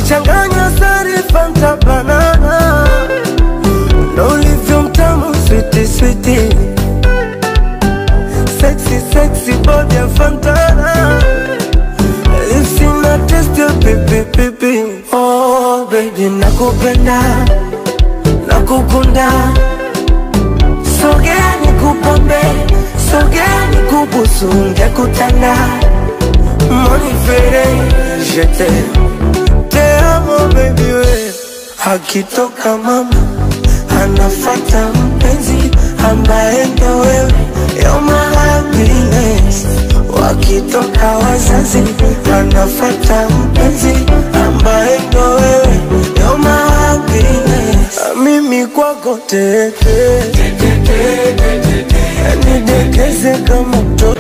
changanya sari Fanta banana, ndo ulivyo mtamu sweetie sweetie. Sexy sexy body ya Fantana, lips ina taste ya pipi pipi. Oh baby nakupenda, nakukunda, sogea nikupambe, sogea nikubusu, ngekutanda. Monifere, je te amo baby we. Akitoka mama, anafata mpenzi ambaye ndo wewe. You're my happiness. Wakitoka wazazi, anafata mpenzi ambaye ndo wewe. You're my happiness. Mimi kwako tete, nidekeze kama mtoto.